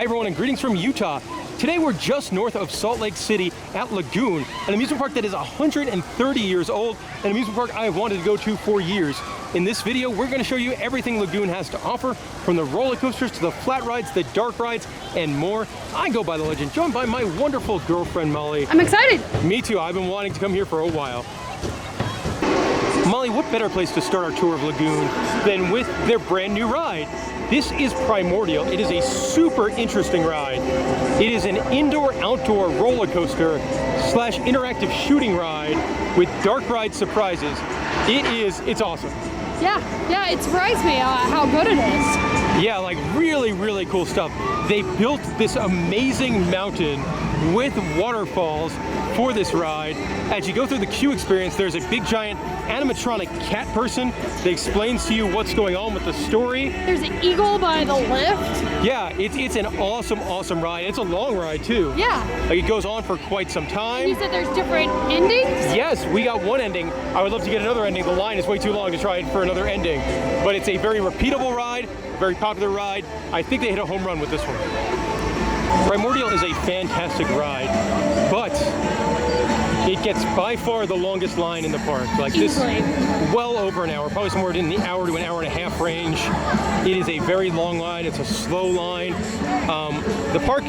everyone, and greetings from Utah. Today we're just north of Salt Lake City at Lagoon, an amusement park that is 130 years old, an amusement park I have wanted to go to for years. In this video, we're going to show you everything Lagoon has to offer, from the roller coasters to the flat rides, the dark rides, and more. I go by the legend, joined by my wonderful girlfriend, Molly. I'm excited. Me too. I've been wanting to come here for a while. Molly, what better place to start our tour of Lagoon than with their brand new ride? This is Primordial. It is a super interesting ride. It is an indoor-outdoor roller coaster slash interactive shooting ride with dark ride surprises. It's awesome. Yeah, it surprised me how good it is. Yeah, like really cool stuff. They built this amazing mountain with waterfalls for this ride. As you go through the queue experience, there's a big giant animatronic cat person that explains to you what's going on with the story. There's an eagle by the lift. Yeah, it's an awesome ride. It's a long ride too. Yeah. Like, it goes on for quite some time. And you said there's different endings? Yes, we got one ending. I would love to get another ending. The line is way too long to try it for another ending. But it's a very repeatable ride, very popular ride. I think they hit a home run with this one. Primordial is a fantastic ride, but it gets by far the longest line in the park. Like Easily. This, well over an hour, probably somewhere in the hour to an hour and a half range. It is a very long line. It's a slow line. The park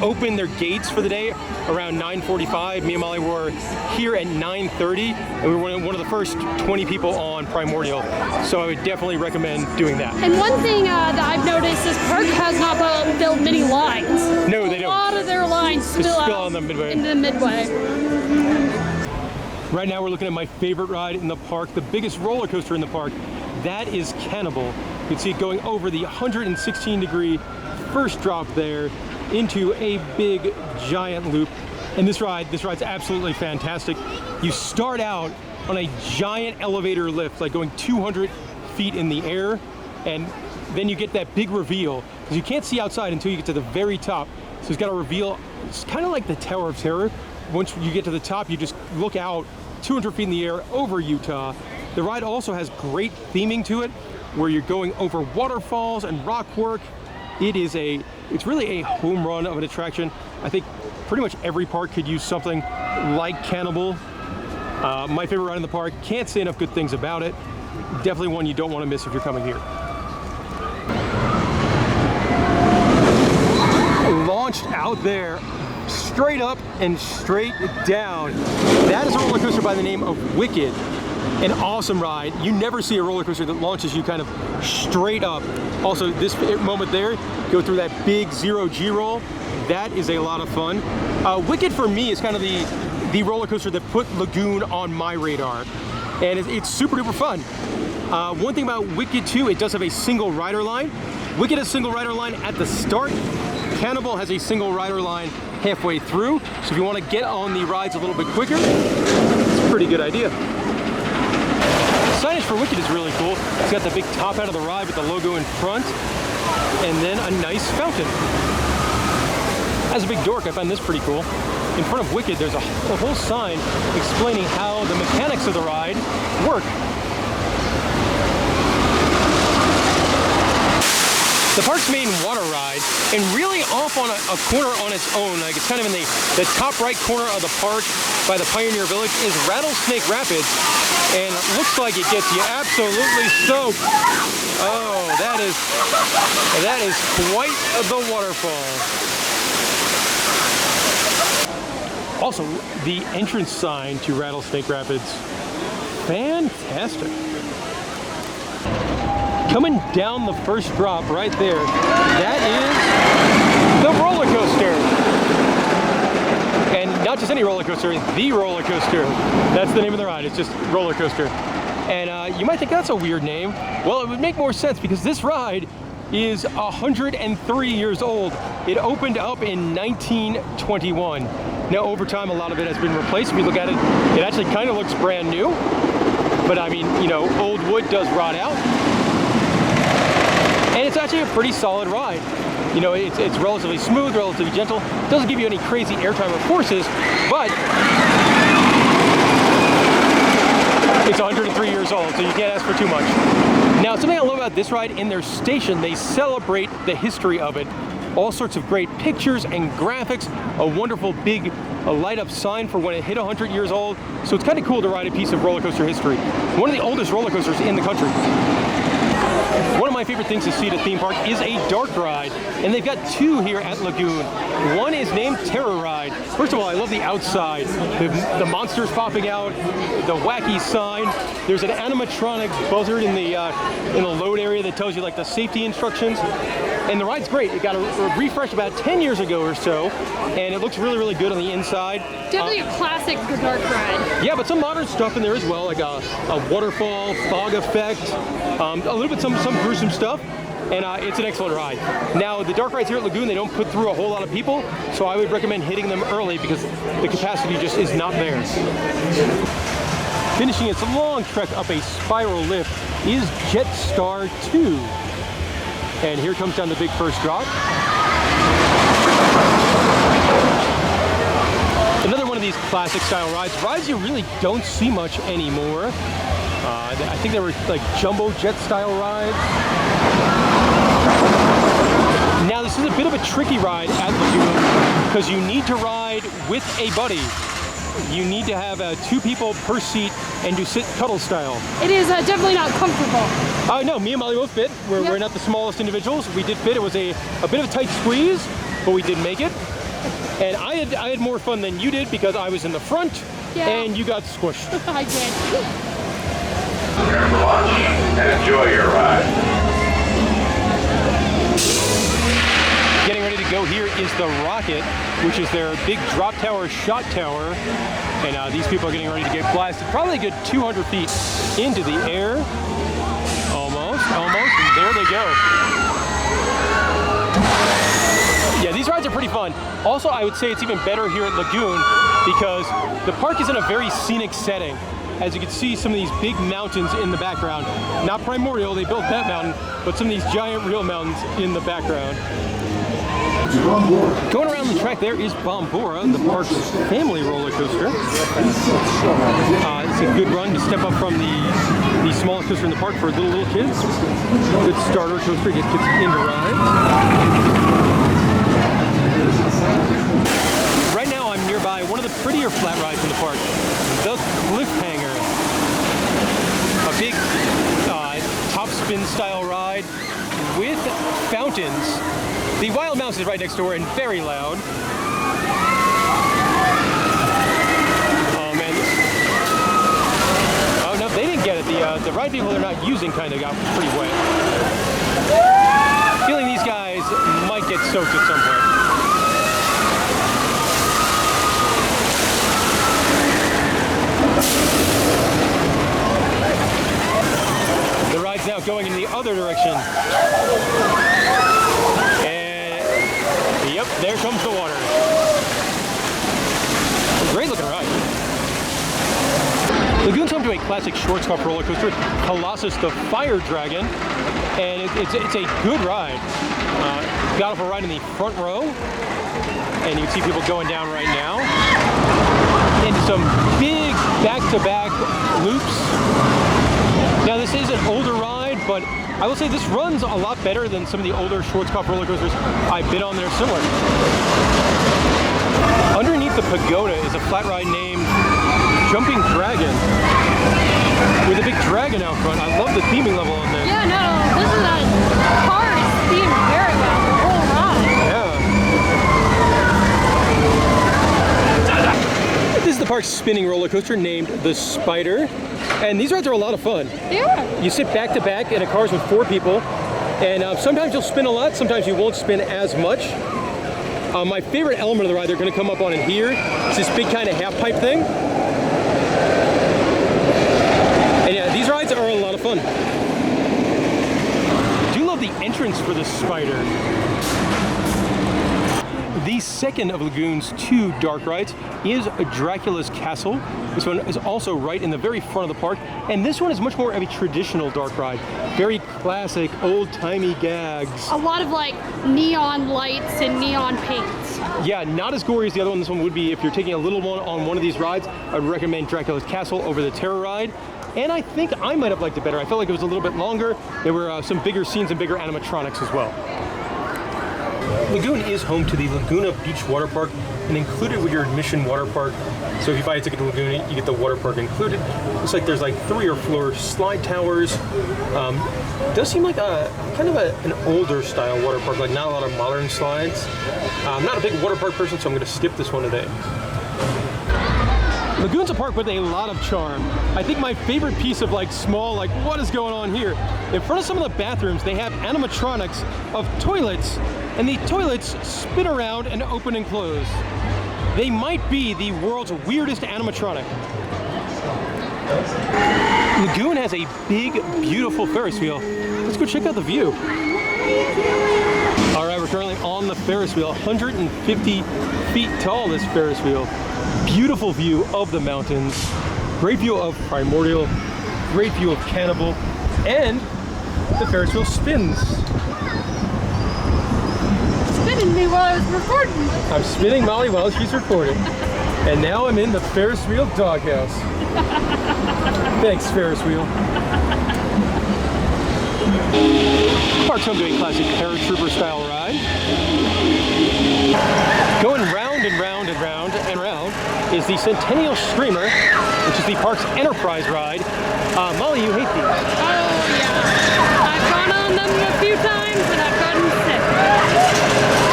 opened their gates for the day around 9:45. Me and Molly were here at 9:30, and we were one of the first 20 people on Primordial. So I would definitely recommend doing that. And one thing that I've noticed, this park has not built many lines. No, they don't. A lot of their lines spill out on the midway. into the midway. Right now we're looking at my favorite ride in the park, the biggest roller coaster in the park. That is Cannibal. You can see it going over the 116-degree first drop there into a big giant loop. And this ride's absolutely fantastic. You start out on a giant elevator lift, like going 200 feet in the air, and then you get that big reveal, because you can't see outside until you get to the very top. So it's got a reveal. It's kind of like the Tower of Terror. Once you get to the top, you just look out 200 feet in the air over Utah. The ride also has great theming to it, where you're going over waterfalls and rock work. It's really a home run of an attraction. I think pretty much every park could use something like Cannibal. My favorite ride in the park. Can't say enough good things about it. Definitely one you don't want to miss if you're coming here. Launched out there, straight up and straight down. That is a roller coaster by the name of Wicked. An awesome ride. You never see a roller coaster that launches you kind of straight up. Also, this moment there, go through that big zero G roll. That is a lot of fun. Wicked for me is kind of the roller coaster that put Lagoon on my radar. And it's super duper fun. One thing about Wicked too, it does have a single rider line. Wicked has a single rider line at the start. Cannibal has a single rider line halfway through. So if you want to get on the rides a little bit quicker, it's a pretty good idea. The signage for Wicked is really cool. It's got the big top out of the ride with the logo in front, and then a nice fountain. As a big dork, I find this pretty cool. In front of Wicked, there's a whole sign explaining how the mechanics of the ride work. The park's main water ride, and really off on a corner on its own, like it's kind of in the top right corner of the park by the Pioneer Village, is Rattlesnake Rapids, and it looks like it gets you absolutely soaked. Oh, that is quite the waterfall. Also, the entrance sign to Rattlesnake Rapids, fantastic. Coming down the first drop right there, that is the roller coaster. And not just any roller coaster, the roller coaster. That's the name of the ride, it's just roller coaster. And you might think that's a weird name. Well, it would make more sense because this ride is 103 years old. It opened up in 1921. Now over time, a lot of it has been replaced. If you look at it, it actually kind of looks brand new. But I mean, you know, old wood does rot out. And it's actually a pretty solid ride. You know, it's relatively smooth, relatively gentle. It doesn't give you any crazy airtime or forces, but it's 103 years old, so you can't ask for too much. Now, something I love about this ride, in their station, they celebrate the history of it. all sorts of great pictures and graphics, a wonderful big light up sign for when it hit 100 years old. So it's kind of cool to ride a piece of roller coaster history. One of the oldest roller coasters in the country. One of my favorite things to see at a theme park is a dark ride, and they've got two here at Lagoon. One is named Terror Ride. First of all, I love the outside. The monsters popping out, the wacky sign. There's an animatronic buzzard in the load area that tells you like the safety instructions. And the ride's great. It got a refresh about 10 years ago or so, and it looks really, really good on the inside. Definitely a classic dark ride. Yeah, but some modern stuff in there as well, like a waterfall, fog effect, a little bit some gruesome stuff, and it's an excellent ride. Now, the dark rides here at Lagoon, they don't put through a whole lot of people, so I would recommend hitting them early because the capacity just is not there. Finishing its long trek up a spiral lift is Jetstar 2. And here comes down the big first drop. Another one of these classic style rides you really don't see much anymore. I think they were like jumbo jet style rides. Now this is a bit of a tricky ride at Lagoon because you need to ride with a buddy. You need to have 2 people per seat and do sit cuddle style. It is definitely not comfortable. No, me and Molly both fit. We're not the smallest individuals. We did fit. It was a bit of a tight squeeze, but we did make it. And I had more fun than you did because I was in the front and you got squished. I did. Prepare for lunch and enjoy your ride. Getting ready to go here is the Rocket, which is their big drop tower, shot tower. And these people are getting ready to get blasted probably a good 200 feet into the air. Almost, and there they go. Yeah, these rides are pretty fun. Also, I would say it's even better here at Lagoon because the park is in a very scenic setting. As you can see, some of these big mountains in the background. Not Primordial, they built that mountain, but some of these giant real mountains in the background. Going around the track there is Bombora, the park's family roller coaster. It's a good run to step up from the smallest coaster in the park for little kids. Good starter coaster, get kids into rides. Right now I'm nearby one of the prettier flat rides in the park, the Cliffhanger. A big top spin style ride with fountains. The Wild Mouse is right next door and very loud. Oh man. Oh no, they didn't get it. The ride vehicle they're not using kind of got pretty wet. Feeling these guys might get soaked at some point. The ride's now going in the other direction. And yep, there comes the water. A great looking ride. Lagoon's home to a classic short scuff roller coaster, Colossus the Fire Dragon, and it's a good ride. Got off a ride in the front row, and you can see people going down right now. Into some big back-to-back loops. Now this is an older ride, but I will say this runs a lot better than some of the older short scuff roller coasters I've been on. They're similar. Underneath the pagoda is a flat ride named Jumping Dragon with a big dragon out front. I love the theming level on this. Yeah, no, this is a car is themed very well. The whole ride. Yeah. This is the park's spinning roller coaster named the Spider. And these rides are a lot of fun. Yeah. You sit back to back in a cars with 4 people, and sometimes you'll spin a lot, sometimes you won't spin as much. My favorite element of the ride they're going to come up on in here is this big kind of half pipe thing. And yeah, these rides are a lot of fun. I do love the entrance for this Spider. The second of Lagoon's 2 dark rides is Dracula's Castle. This one is also right in the very front of the park, and this one is much more of a traditional dark ride. Very classic, old-timey gags. A lot of like neon lights and neon paints. Yeah, not as gory as the other one. This one would be, if you're taking a little one on one of these rides, I would recommend Dracula's Castle over the Terror Ride. And I think I might have liked it better. I felt like it was a little bit longer. There were some bigger scenes and bigger animatronics as well. Lagoon is home to the Laguna Beach Water Park and included with your admission water park. So if you buy a ticket to Laguna, you get the water park included. Looks like there's like 3 or 4 slide towers. Does seem like a kind of an older style water park, like not a lot of modern slides. I'm not a big water park person, so I'm going to skip this one today. Lagoon's a park with a lot of charm. I think my favorite piece of like small, like what is going on here? In front of some of the bathrooms, they have animatronics of toilets, and the toilets spin around and open and close. They might be the world's weirdest animatronic. Lagoon has a big, beautiful Ferris wheel. Let's go check out the view. All right, we're currently on the Ferris wheel, 150 feet tall, this Ferris wheel. Beautiful view of the mountains, great view of Primordial, great view of Cannibal, and the Ferris wheel spins. Spinning me while I was recording. I'm spinning Molly while she's recording. And now I'm in the Ferris wheel doghouse. Thanks, Ferris wheel. Park's home to a classic paratrooper style ride. Going round and round and round and round is the Centennial Streamer, which is the park's enterprise ride. Molly, you hate these. Oh yeah, I've gone on them a few times and I've gotten sick.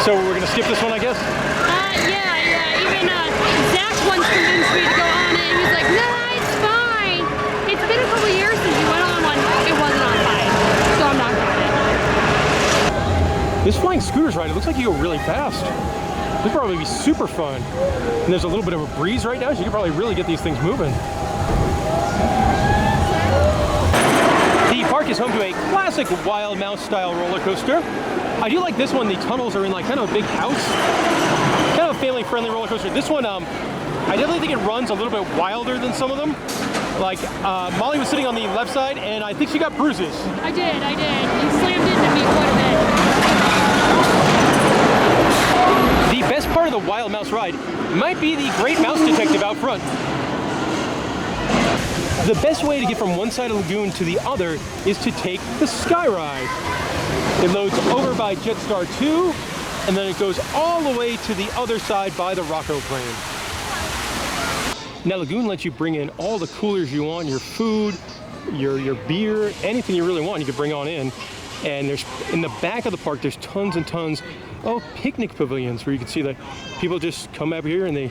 So we're gonna skip this one, I guess? Yeah. Even Zach once convinced me to go on it. He's like, nah, it's fine. It's been a couple years since you went on one. It wasn't on fine, so I'm not doing it. This flying scooters ride, it looks like you go really fast. This will probably be super fun. And there's a little bit of a breeze right now, so you can probably really get these things moving. The park is home to a classic Wild Mouse style roller coaster. I do like this one. The tunnels are in like kind of a big house. Kind of a family friendly roller coaster. This one, I definitely think it runs a little bit wilder than some of them. Like Molly was sitting on the left side and I think she got bruises. I did. You slammed into me quite a bit. The best part of the Wild Mouse ride might be the Great Mouse Detective out front. The best way to get from one side of Lagoon to the other is to take the Sky Ride. It loads over by Jetstar 2, and then it goes all the way to the other side by the Rocco plane. Now Lagoon lets you bring in all the coolers you want, your food, your beer, anything you really want you can bring on in. And there's in the back of the park, there's tons and tons of picnic pavilions where you can see that people just come up here and they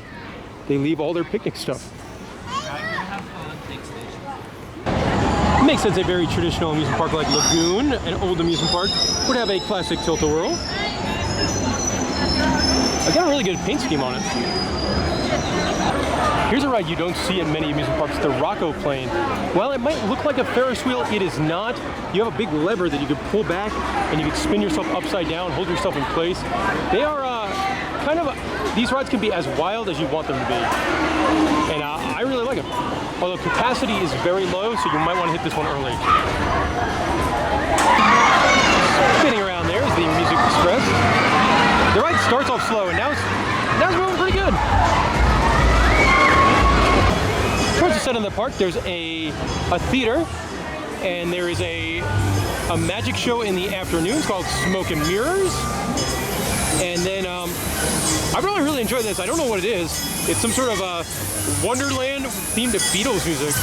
leave all their picnic stuff. It makes sense a very traditional amusement park like Lagoon, an old amusement park, would have a classic tilt-a-whirl. I got a really good paint scheme on it. Here's a ride you don't see in many amusement parks, the Rocco plane. While it might look like a Ferris wheel, it is not. You have a big lever that you can pull back and you can spin yourself upside down, hold yourself in place. They are these rides can be as wild as you want them to be. And I really like them. Although capacity is very low, so you might want to hit this one early. Spinning around there is the Music Express. The ride starts off slow and now it's moving pretty good. Towards the center of the park, there's a theater, and there is a magic show in the afternoons called Smoke and Mirrors. And then I really enjoyed this. I don't know what it is. It's some sort of a Wonderland themed to Beatles music.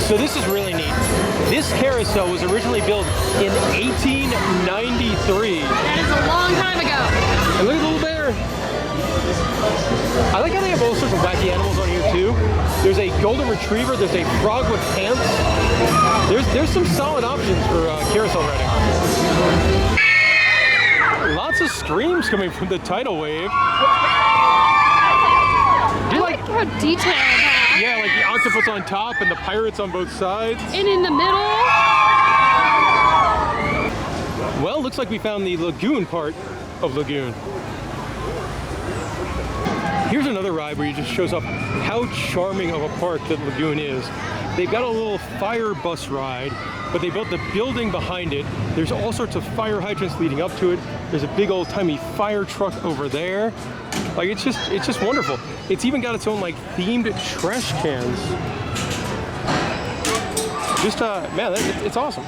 So this is really neat. This carousel was originally built in 1893. That is a long time ago. And look at the little bear. I like how they have all sorts of wacky animals on here too. There's a golden retriever, there's a frog with pants. There's some solid options for carousel riding. Lots of screams coming from the tidal wave. I like how detailed that. Yeah, like the octopus on top and the pirates on both sides. And in the middle. Well, looks like we found the Lagoon part of Lagoon. Here's another ride where it just shows up how charming of a park that Lagoon is. They've got a little fire bus ride, but they built the building behind it. There's all sorts of fire hydrants leading up to it. There's a big old timey fire truck over there. Like it's just wonderful. It's even got its own like themed trash cans. Just man, it's awesome.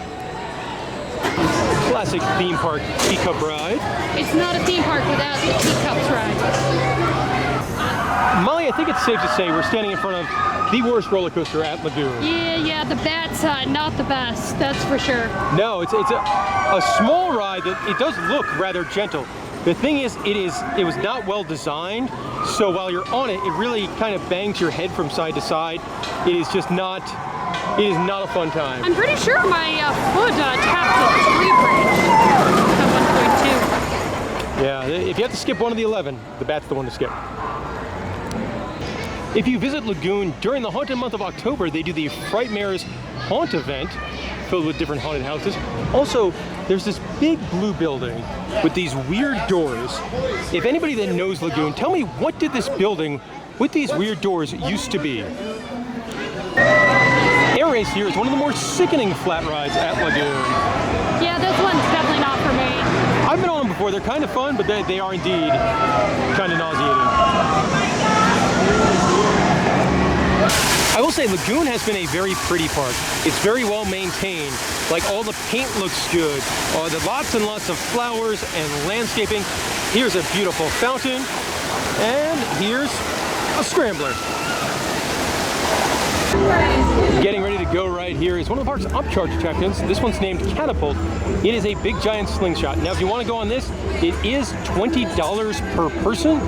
classic theme park teacup ride. It's not a theme park without the teacups ride. Molly, I think it's safe to say we're standing in front of the worst roller coaster at Lagoon. Yeah, the bad side, not the best, that's for sure. No, it's a small ride that it does look rather gentle. The thing is, it was not well designed, so while you're on it, it really kind of bangs your head from side to side. It is not a fun time. I'm pretty sure my foot tapped the 3 bridge at 1.2. Yeah, if you have to skip one of the 11, that's the one to skip. If you visit Lagoon during the haunted month of October, they do the Frightmares Haunt event filled with different haunted houses. Also, there's this big blue building with these weird doors. If anybody that knows Lagoon, tell me, what did this building with these weird doors used to be? Air Race here is one of the more sickening flat rides at Lagoon. Yeah, this one's definitely not for me. I've been on them before. They're kind of fun, but they are indeed kind of nauseating. I will say Lagoon has been a very pretty park. It's very well maintained. Like, all the paint looks good. There's lots and lots of flowers and landscaping. Here's a beautiful fountain, and here's a scrambler. Getting ready to go right here is one of the park's Upcharge attractions. This one's named Cannibal. It is a big giant slingshot. Now, if you want to go on this, it is $20 per person.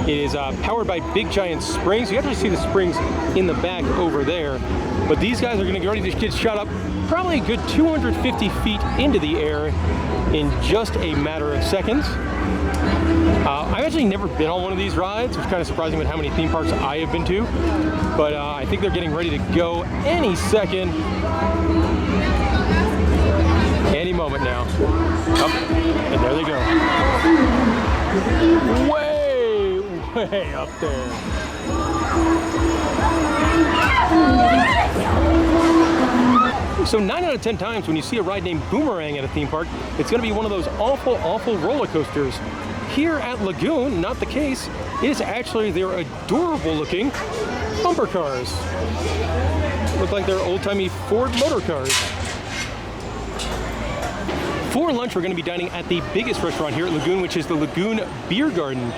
It is powered by big giant springs. You actually see the springs in the back over there. But these guys are going to get ready to get shot up probably a good 250 feet into the air in just a matter of seconds. I've actually never been on one of these rides, which is kind of surprising with how many theme parks I have been to. But I think they're getting ready to go any second. Any moment now. Up, and there they go. Way up there. So 9 out of 10 times when you see a ride named Boomerang at a theme park, it's going to be one of those awful, awful roller coasters. Here at Lagoon, not the case. It is actually their adorable looking bumper cars. Look like they're old-timey Ford motor cars. For lunch, we're going to be dining at the biggest restaurant here at Lagoon, which is the Lagoon Beer Garden.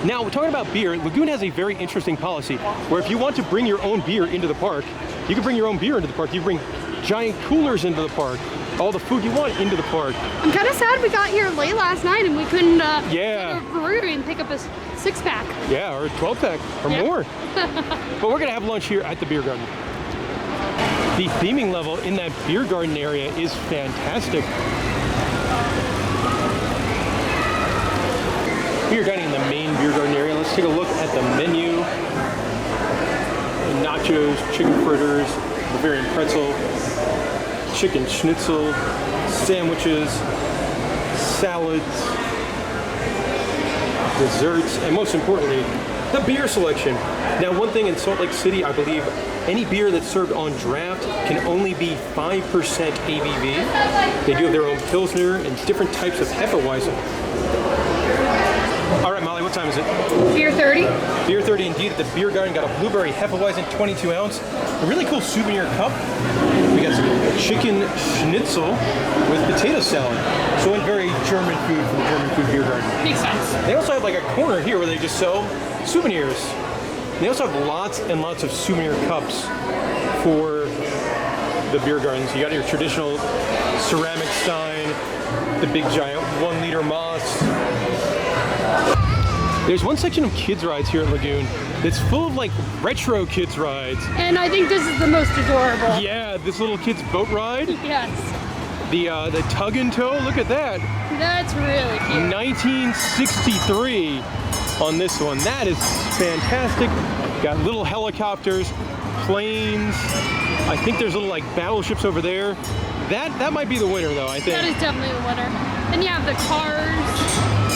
Now, we're talking about beer. Lagoon has a very interesting policy where if you want to bring your own beer into the park, you can bring your own beer into the park. You bring giant coolers into the park, all the food you want into the park. I'm kind of sad we got here late last night and we couldn't go to Yeah. a brewery and pick up a 6-pack. Yeah, or a 12-pack or more. But we're going to have lunch here at the beer garden. The theming level in that beer garden area is fantastic. We are dining in the main beer garden area. Let's take a look at the menu. Nachos, chicken fritters, Bavarian pretzel, chicken schnitzel, sandwiches, salads, desserts, and most importantly, the beer selection. Now, one thing in Salt Lake City, I believe any beer that's served on draft can only be 5% ABV. They do have their own Pilsner and different types of Hefeweizen. All right, Molly, what time is it? Beer 30. Beer 30 indeed. The beer garden got a blueberry Hefeweizen 22 ounce. A really cool souvenir cup. We got some chicken schnitzel with potato salad. So like very German food from the German food beer garden. Makes sense. They also have like a corner here where they just sell souvenirs. They also have lots and lots of souvenir cups for the beer gardens. You got your traditional ceramic stein, the big giant 1 liter Moss. There's one section of kids rides here at Lagoon that's full of like retro kids rides. And I think this is the most adorable. Yeah, this little kid's boat ride. Yes. The tug and tow, look at that. That's really cute. 1963 on this one. That is fantastic. Got little helicopters, planes. I think there's little like battleships over there. That might be the winner though, I think. That is definitely the winner. Then you have the cars.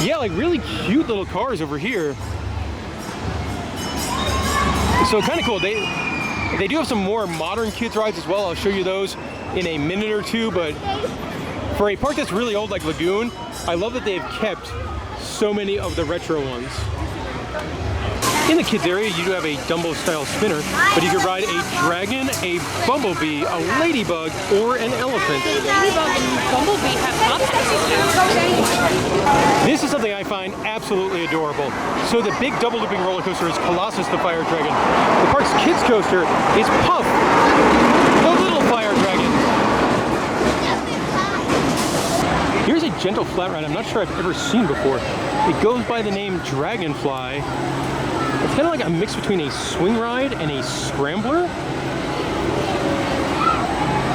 Yeah, like really cute little cars over here. So kind of cool. They do have some more modern kids rides as well. I'll show you those in a minute or two, but for a park that's really old like Lagoon, I love that they've kept so many of the retro ones. In the kids area, you do have a Dumbo style spinner, but you can ride a dragon, a bumblebee, a ladybug, or an elephant. The ladybug and bumblebee have contacts now. find absolutely adorable. So the big double looping roller coaster is Colossus the Fire Dragon. The park's kids coaster is Puff, the little fire dragon. Here's a gentle flat ride I'm not sure I've ever seen before. It goes by the name Dragonfly. It's kind of like a mix between a swing ride and a scrambler.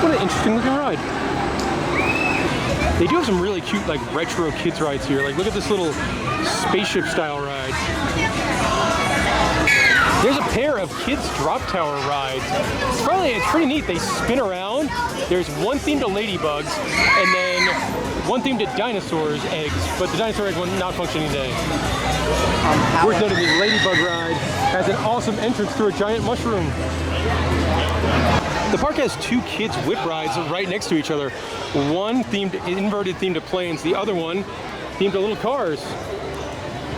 What an interesting looking ride. They do have some really cute like retro kids rides here. Like look at this little spaceship style ride. There's a pair of kids drop tower rides. It's pretty neat. They spin around. There's one themed to ladybugs and then one themed to dinosaurs eggs, but the dinosaur egg one not functioning today. Worth noting the ladybug ride has an awesome entrance through a giant mushroom. The park has two kids whip rides right next to each other. One inverted themed to planes, the other one themed to little cars.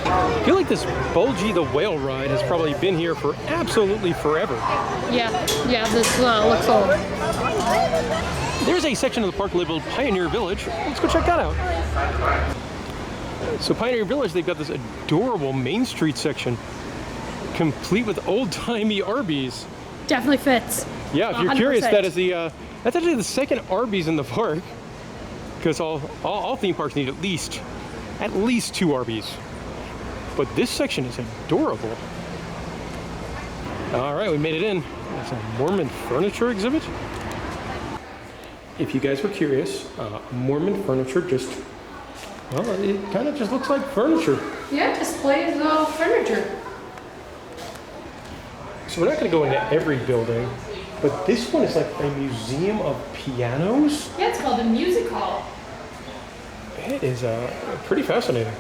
I feel like this Bulgy the whale ride has probably been here for absolutely forever. Yeah, this looks old. There's a section of the park labeled Pioneer Village. Let's go check that out. So Pioneer Village, they've got this adorable Main Street section, complete with old-timey Arby's. Definitely fits. Yeah, if you're 100%. Curious, that is that's actually the second Arby's in the park, because all theme parks need at least 2 Arby's. But this section is adorable. All right, we made it in. It's a Mormon furniture exhibit. If you guys were curious, Mormon furniture it kind of just looks like furniture. Yeah, displays furniture. So we're not going to go into every building, but this one is like a museum of pianos. Yeah, it's called the Music Hall. It is pretty fascinating.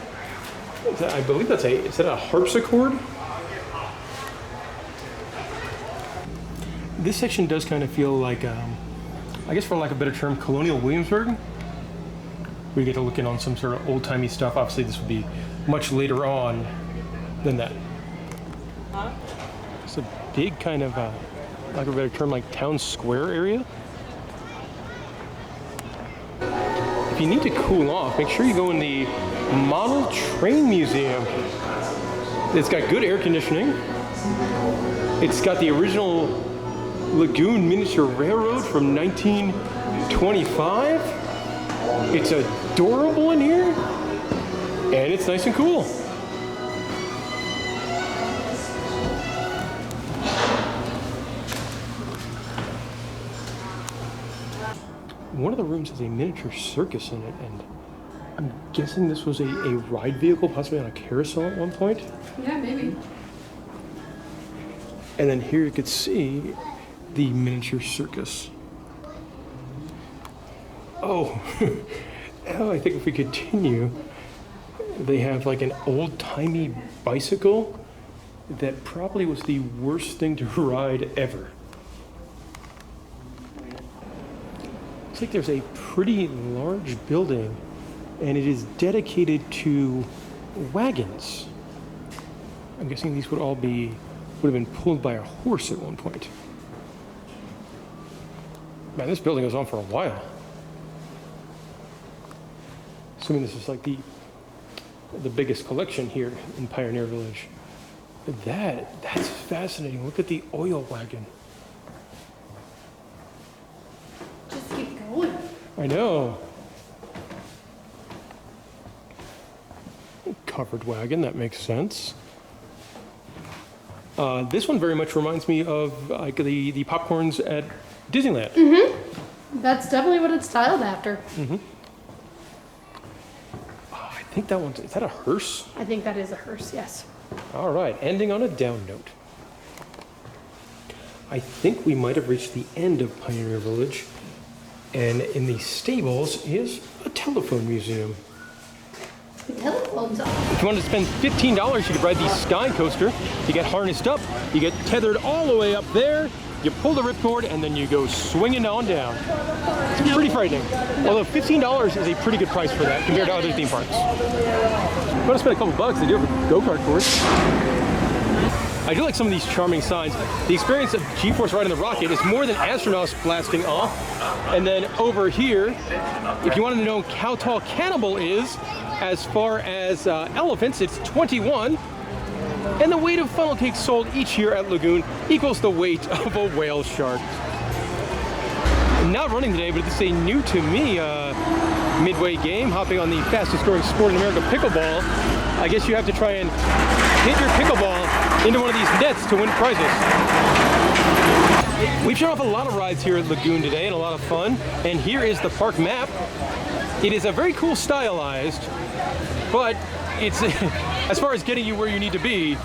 I believe is that a harpsichord? This section does kind of feel like, I guess for lack of a better term, Colonial Williamsburg. We get to look in on some sort of old-timey stuff. Obviously this would be much later on than that. It's a big kind of, lack of a better term, like town square area. If you need to cool off, make sure you go in the Model Train Museum. It's got good air conditioning. It's got the original Lagoon Miniature Railroad from 1925. It's adorable in here, and it's nice and cool. One of the rooms has a miniature circus in it, and I'm guessing this was a ride vehicle, possibly on a carousel at one point. Yeah, maybe. And then here you could see the miniature circus. Oh, I think if we continue, they have like an old-timey bicycle that probably was the worst thing to ride ever. Looks like there's a pretty large building, and it is dedicated to wagons. I'm guessing these would have been pulled by a horse at one point. Man, this building goes on for a while. Assuming this is like the biggest collection here in Pioneer Village. That's fascinating. Look at the oil wagon. Just keep going. I know. Covered wagon, that makes sense. This one very much reminds me of like the popcorns at Disneyland. Mm-hmm. That's definitely what it's styled after. Mm-hmm. I think is that a hearse? I think that is a hearse, yes. All right, ending on a down note. I think we might have reached the end of Pioneer Village, and in the stables is a telephone museum. The telephone's off. If you wanted to spend $15, you could ride the Sky Coaster. You get harnessed up, you get tethered all the way up there, you pull the ripcord, and then you go swinging on down. It's pretty frightening. Although $15 is a pretty good price for that compared to other theme parks. If you want to spend a couple bucks, they do have a go-kart course. I do like some of these charming signs. The experience of G-Force riding the rocket is more than astronauts blasting off. And then over here, if you wanted to know how tall Cannibal is, As far as elephants, it's 21. And the weight of funnel cakes sold each year at Lagoon equals the weight of a whale shark. Not running today, but this is a new to me midway game, hopping on the fastest growing sport in America, pickleball. I guess you have to try and hit your pickleball into one of these nets to win prizes. We've shown off a lot of rides here at Lagoon today and a lot of fun. And here is the park map. It is a very cool stylized, but it's, as far as getting you where you need to be,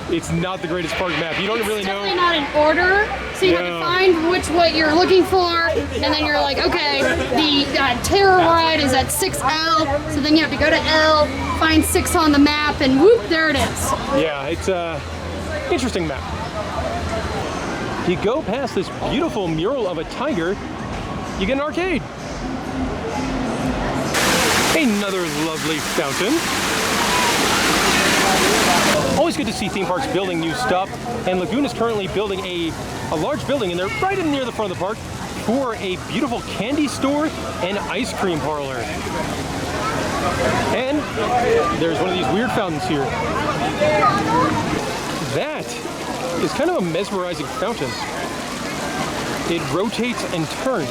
it's not the greatest park map. You don't really know. It's definitely not in order, so you have to find what you're looking for, and then you're like, okay, the terror ride is at 6L, so then you have to go to L, find 6 on the map, and whoop, there it is. Yeah, it's a interesting map. You go past this beautiful mural of a tiger, you get an arcade. Another lovely fountain. Always good to see theme parks building new stuff, and Lagoon is currently building a large building, and they're right in near the front of the park for a beautiful candy store and ice cream parlor. And there's one of these weird fountains here. That is kind of a mesmerizing fountain. It rotates and turns.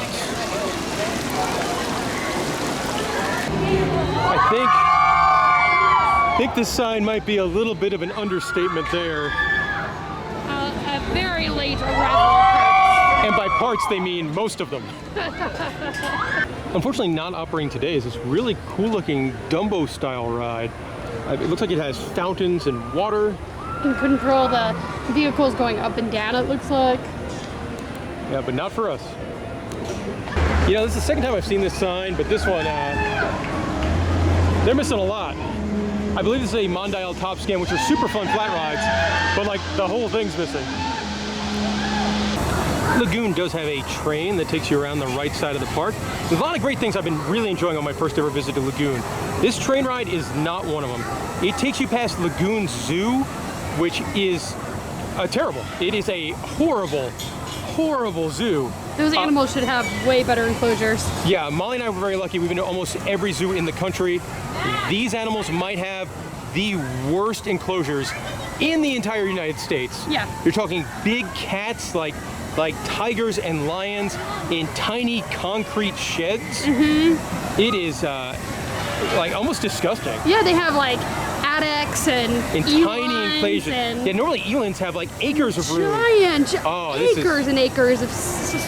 I think this sign might be a little bit of an understatement there. A very late arrival. And by parts, they mean most of them. Unfortunately, not operating today is this really cool-looking Dumbo-style ride. It looks like it has fountains and water. You can control the vehicles going up and down, it looks like. Yeah, but not for us. You know, this is the second time I've seen this sign, but this one, they're missing a lot. I believe this is a Mondial Top Scan, which are super fun flat rides, but like the whole thing's missing. Lagoon does have a train that takes you around the right side of the park. There's a lot of great things I've been really enjoying on my first ever visit to Lagoon. This train ride is not one of them. It takes you past Lagoon Zoo, which is terrible. It is a horrible, horrible zoo. Those animals should have way better enclosures. Yeah, Molly and I were very lucky. We've been to almost every zoo in the country. These animals might have the worst enclosures in the entire United States. Yeah. You're talking big cats like tigers and lions in tiny concrete sheds. Mm-hmm. It is like almost disgusting. Yeah, they have like attics and tiny enclosures. Yeah, normally elands have like acres of room. Giant, acres and acres of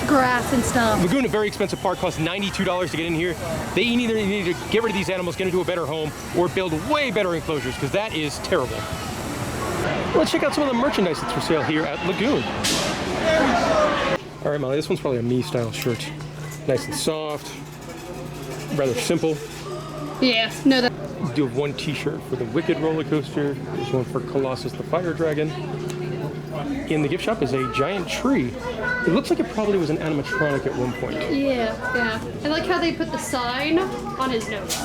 grass and stuff. Lagoon, a very expensive park, costs $92 to get in here. They either need to get rid of these animals, get into a better home, or build way better enclosures, because that is terrible. Let's check out some of the merchandise that's for sale here at Lagoon. All right, Molly, this one's probably a me-style shirt. Nice and soft, rather simple. Yeah, no, that. We do have one t-shirt for the Wicked roller coaster. There's one for Colossus the Fire Dragon. In the gift shop is a giant tree. It looks like it probably was an animatronic at one point. Yeah, yeah. I like how they put the sign on his nose.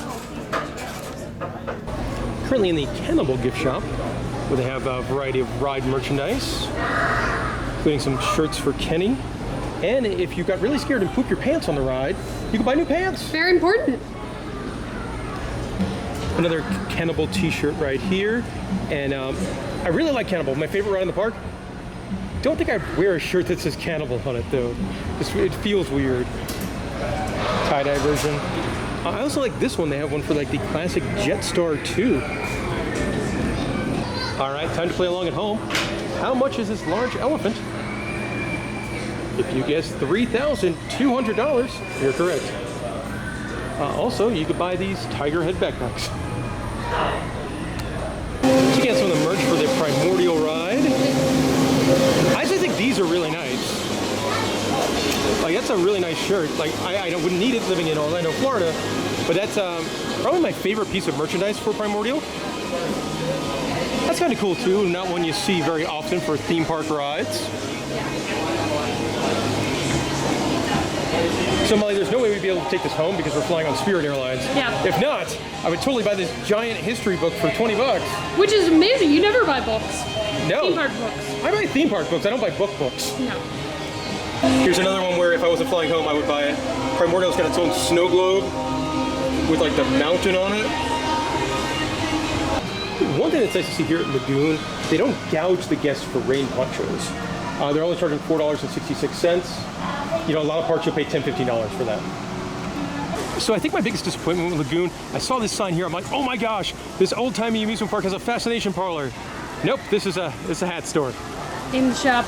Currently in the Cannibal gift shop, where they have a variety of ride merchandise, including some shirts for Kenny. And if you got really scared and pooped your pants on the ride, you can buy new pants. Very important. Another Cannibal t-shirt right here. And I really like Cannibal. My favorite ride in the park. Don't think I'd wear a shirt that says Cannibal on it though. It feels weird. Tie-dye version. I also like this one. They have one for like the classic Jetstar 2. All right, time to play along at home. How much is this large elephant? If you guess $3,200, you're correct. Also, you could buy these tiger head backpacks. You get some of the merch for the Primordial ride. I actually think these are really nice. Like, that's a really nice shirt. Like, I wouldn't need it living in Orlando, Florida, but that's probably my favorite piece of merchandise for Primordial. That's kind of cool too, not one you see very often for theme park rides. So Molly, there's no way we'd be able to take this home because we're flying on Spirit Airlines. Yeah. If not, I would totally buy this giant history book for $20. Which is amazing. You never buy books. No. Theme park books. I buy theme park books. I don't buy books. No. Here's another one where if I wasn't flying home, I would buy it. Primordial's got its own snow globe with like the mountain on it. One thing that's nice to see here at Lagoon, they don't gouge the guests for rain ponchos. They're only charging $4.66. You know, a lot of parks you'll pay $10, $15 for that. So I think my biggest disappointment with Lagoon, I saw this sign here, I'm like, oh my gosh, this old-timey amusement park has a fascination parlor. Nope, this is a hat store. In the shop.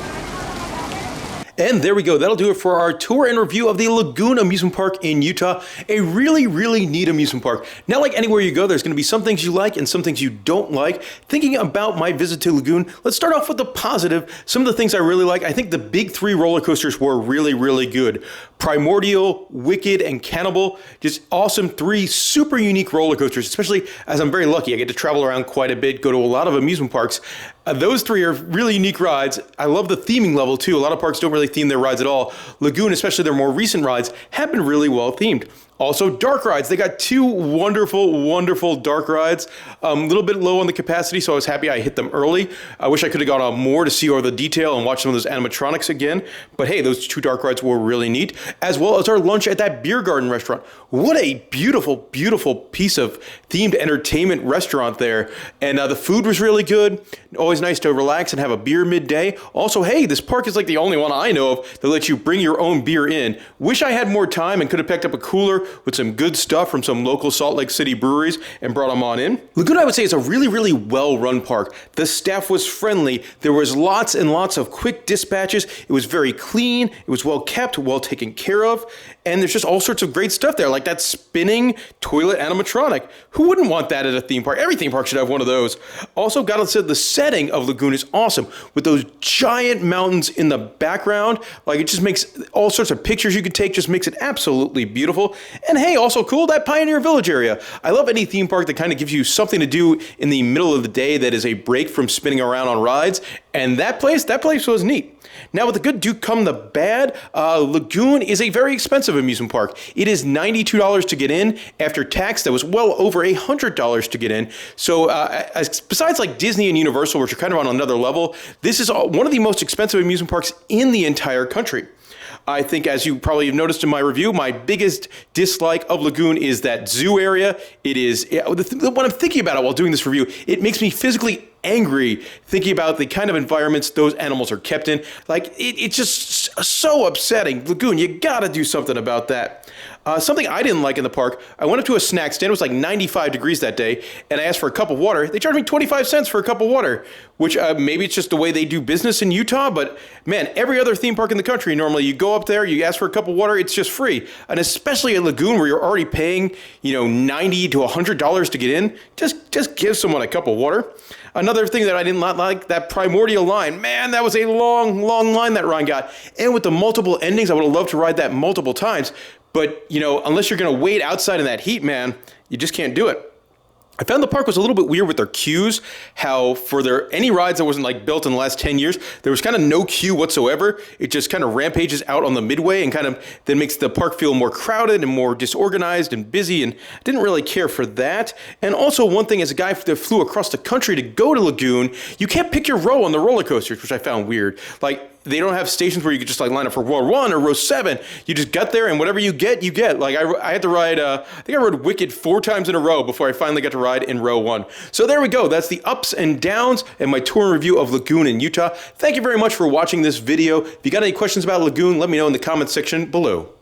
And there we go. That'll do it for our tour and review of the Lagoon Amusement Park in Utah. A really, really neat amusement park. Now, like anywhere you go, there's going to be some things you like and some things you don't like. Thinking about my visit to Lagoon, let's start off with the positive. Some of the things I really like, I think the big 3 roller coasters were really, really good. Primordial, Wicked, and Cannibal. Just awesome 3 super unique roller coasters, especially as I'm very lucky. I get to travel around quite a bit, go to a lot of amusement parks. Those 3 are really unique rides. I love the theming level too. A lot of parks don't really theme their rides at all. Lagoon, especially their more recent rides, have been really well themed. Also, dark rides. They got 2 wonderful, wonderful dark rides. A little bit low on the capacity, so I was happy I hit them early. I wish I could have gone on more to see all the detail and watch some of those animatronics again. But hey, those 2 dark rides were really neat, as well as our lunch at that beer garden restaurant. What a beautiful, beautiful piece of themed entertainment restaurant there. And the food was really good. Always nice to relax and have a beer midday. Also, hey, this park is like the only one I know of that lets you bring your own beer in. Wish I had more time and could have picked up a cooler with some good stuff from some local Salt Lake City breweries and brought them on in. Lagoon, I would say, is a really, really well-run park. The staff was friendly. There was lots and lots of quick dispatches. It was very clean. It was well kept, well taken care of. And there's just all sorts of great stuff there, like that spinning toilet animatronic. Who wouldn't want that at a theme park? Every theme park should have one of those. Also, gotta say, the setting of Lagoon is awesome with those giant mountains in the background. Like, it just makes all sorts of pictures you could take, just makes it absolutely beautiful. And hey, also cool, that Pioneer Village area. I love any theme park that kind of gives you something to do in the middle of the day that is a break from spinning around on rides. And that place was neat. Now, with the good do come the bad. Lagoon is a very expensive amusement park. It is $92 to get in. After tax, that was well over $100 to get in. So besides like Disney and Universal, which are kind of on another level, this is one of the most expensive amusement parks in the entire country. I think, as you probably have noticed in my review, my biggest dislike of Lagoon is that zoo area. It is, when I'm thinking about it while doing this review, it makes me physically angry thinking about the kind of environments those animals are kept in. Like, it's just so upsetting. Lagoon, you gotta do something about that. Something I didn't like in the park, I went up to a snack stand. It was like 95 degrees that day, and I asked for a cup of water. They charged me 25 cents for a cup of water, which maybe it's just the way they do business in Utah, but man, every other theme park in the country, normally you go up there, you ask for a cup of water, it's just free. And especially at Lagoon, where you're already paying, $90 to $100 to get in, just give someone a cup of water. Another thing that I didn't like, that primordial line. Man, that was a long, long line that Ryan got. And with the multiple endings, I would have loved to ride that multiple times. But, unless you're going to wait outside in that heat, man, you just can't do it. I found the park was a little bit weird with their queues, how for any rides that wasn't like built in the last 10 years, there was kind of no queue whatsoever. It just kind of rampages out on the midway and kind of then makes the park feel more crowded and more disorganized and busy, and I didn't really care for that. And also, one thing, as a guy that flew across the country to go to Lagoon, you can't pick your row on the roller coasters, which I found weird. Like, they don't have stations where you could just like line up for row 1 or row 7. You just got there and whatever you get, you get. Like I had to ride, I think I rode Wicked 4 times in a row before I finally got to ride in row 1. So there we go. That's the ups and downs and my tour and review of Lagoon in Utah. Thank you very much for watching this video. If you got any questions about Lagoon, let me know in the comments section below.